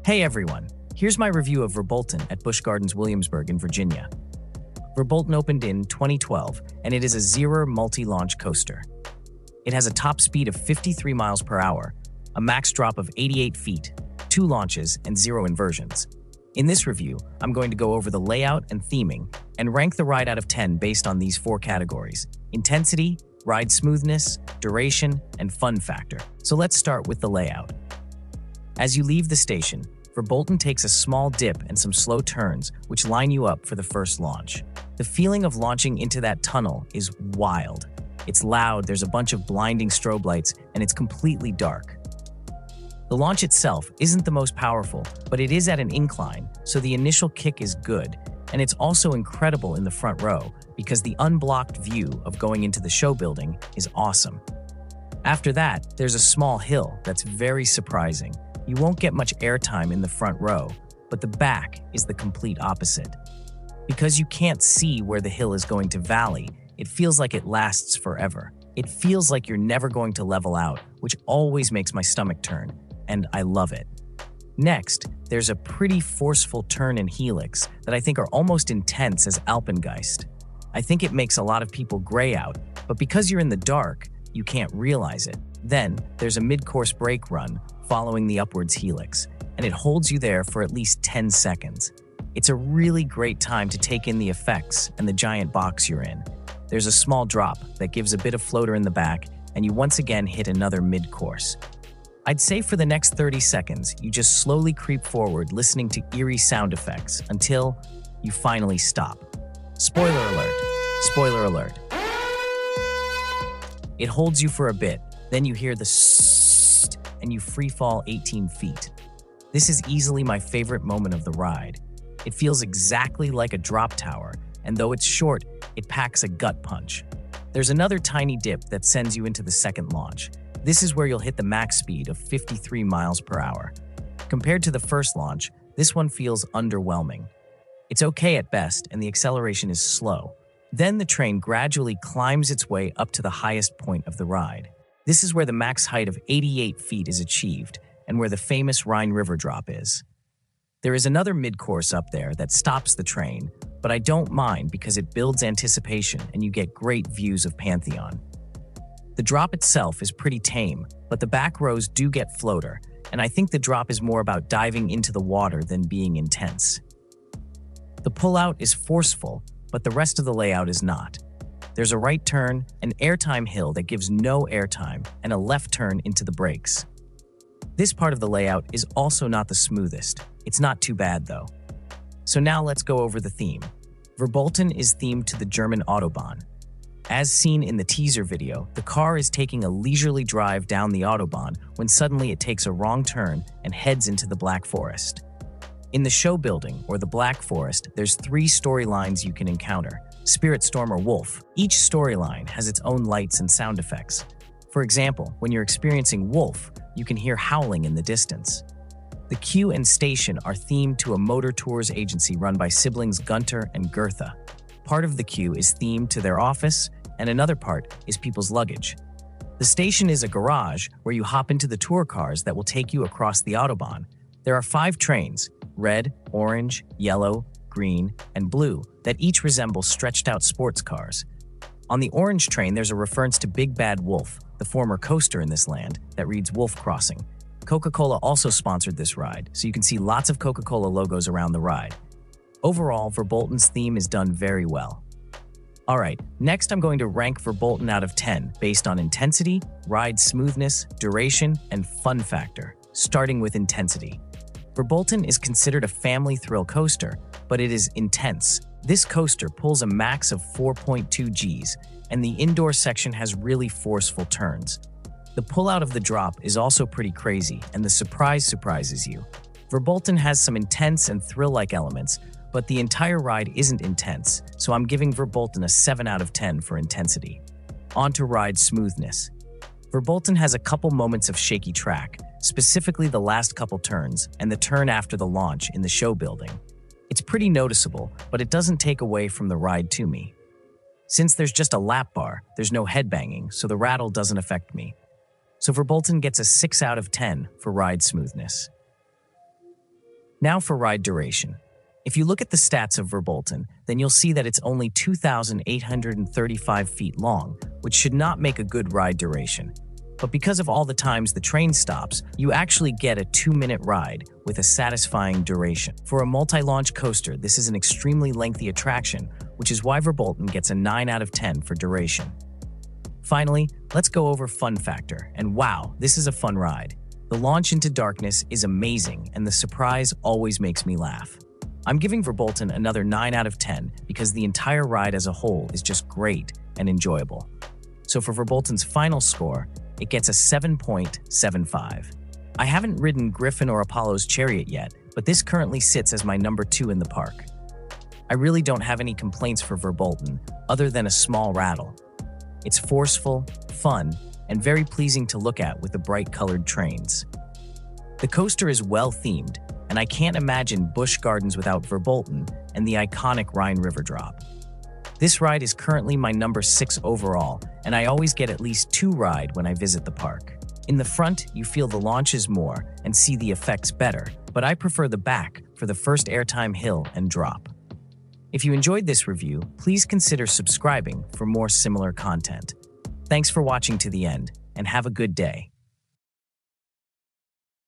Hey everyone, here's my review of Verbolten at Busch Gardens Williamsburg in Virginia. Verbolten opened in 2012, and it is a Zierer multi-launch coaster. It has a top speed of 53 miles per hour, a max drop of 88 feet, 2 launches, and 0 inversions. In this review, I'm going to go over the layout and theming, and rank the ride out of 10 based on these 4 categories: intensity, ride smoothness, duration, and fun factor. So let's start with the layout. As you leave the station, Verbolten takes a small dip and some slow turns, which line you up for the first launch. The feeling of launching into that tunnel is wild. It's loud, there's a bunch of blinding strobe lights, and it's completely dark. The launch itself isn't the most powerful, but it is at an incline, so the initial kick is good, and it's also incredible in the front row because the unblocked view of going into the show building is awesome. After that, there's a small hill that's very surprising. You won't get much airtime in the front row, but the back is the complete opposite. Because you can't see where the hill is going to valley, it feels like it lasts forever. It feels like you're never going to level out, which always makes my stomach turn, and I love it. Next, there's a pretty forceful turn and helix that I think are almost intense as Alpengeist. I think it makes a lot of people gray out, but because you're in the dark, you can't realize it. Then, there's a mid-course brake run following the upwards helix, and it holds you there for at least 10 seconds. It's a really great time to take in the effects and the giant box you're in. There's a small drop that gives a bit of floater in the back, and you once again hit another mid-course. I'd say for the next 30 seconds, you just slowly creep forward listening to eerie sound effects until you finally stop. Spoiler alert. Spoiler alert. It holds you for a bit, then you hear the sssst, and you free fall 18 feet. This is easily my favorite moment of the ride. It feels exactly like a drop tower, and though it's short, it packs a gut punch. There's another tiny dip that sends you into the second launch. This is where you'll hit the max speed of 53 miles per hour. Compared to the first launch, this one feels underwhelming. It's okay at best, and the acceleration is slow. Then the train gradually climbs its way up to the highest point of the ride. This is where the max height of 88 feet is achieved, and where the famous Rhine River drop is. There is another mid-course up there that stops the train, but I don't mind because it builds anticipation and you get great views of Pantheon. The drop itself is pretty tame, but the back rows do get floater, and I think the drop is more about diving into the water than being intense. The pullout is forceful, but the rest of the layout is not. There's a right turn, an airtime hill that gives no airtime, and a left turn into the brakes. This part of the layout is also not the smoothest. It's not too bad though. So now let's go over the theme. Verbolten is themed to the German Autobahn. As seen in the teaser video, the car is taking a leisurely drive down the Autobahn when suddenly it takes a wrong turn and heads into the Black Forest. In the show building, or the Black Forest, there's 3 storylines you can encounter: Spirit Storm or Wolf. Each storyline has its own lights and sound effects. For example, when you're experiencing Wolf, you can hear howling in the distance. The queue and station are themed to a motor tours agency run by siblings Gunter and Goethe. Part of the queue is themed to their office, and another part is people's luggage. The station is a garage where you hop into the tour cars that will take you across the Autobahn. There are 5 trains: red, orange, yellow, green, and blue, that each resemble stretched-out sports cars. On the orange train, there's a reference to Big Bad Wolf, the former coaster in this land, that reads Wolf Crossing. Coca-Cola also sponsored this ride, so you can see lots of Coca-Cola logos around the ride. Overall, Verbolten's theme is done very well. Alright, next I'm going to rank Verbolten out of 10 based on intensity, ride smoothness, duration, and fun factor, starting with intensity. Verbolten is considered a family thrill coaster, but it is intense. This coaster pulls a max of 4.2 Gs, and the indoor section has really forceful turns. The pullout of the drop is also pretty crazy, and the surprise surprises you. Verbolten has some intense and thrill-like elements, but the entire ride isn't intense, so I'm giving Verbolten a 7 out of 10 for intensity. On to ride smoothness. Verbolten has a couple moments of shaky track, specifically the last couple turns and the turn after the launch in the show building. It's pretty noticeable, but it doesn't take away from the ride to me. Since there's just a lap bar, there's no headbanging, so the rattle doesn't affect me. So Verbolten gets a 6 out of 10 for ride smoothness. Now for ride duration. If you look at the stats of Verbolten, then you'll see that it's only 2,835 feet long, which should not make a good ride duration. But because of all the times the train stops, you actually get a 2-minute ride with a satisfying duration. For a multi-launch coaster, this is an extremely lengthy attraction, which is why Verbolten gets a 9 out of 10 for duration. Finally, let's go over fun factor. And wow, this is a fun ride. The launch into darkness is amazing, and the surprise always makes me laugh. I'm giving Verbolten another 9 out of 10 because the entire ride as a whole is just great and enjoyable. So for Verbolten's final score, it gets a 7.75. I haven't ridden Griffin or Apollo's Chariot yet, but this currently sits as my number 2 in the park. I really don't have any complaints for Verbolten other than a small rattle. It's forceful, fun, and very pleasing to look at with the bright-colored trains. The coaster is well-themed, and I can't imagine Busch Gardens without Verbolten and the iconic Rhine River drop. This ride is currently my number 6 overall, and I always get at least 2 rides when I visit the park. In the front, you feel the launches more and see the effects better, but I prefer the back for the first airtime hill and drop. If you enjoyed this review, please consider subscribing for more similar content. Thanks for watching to the end, and have a good day.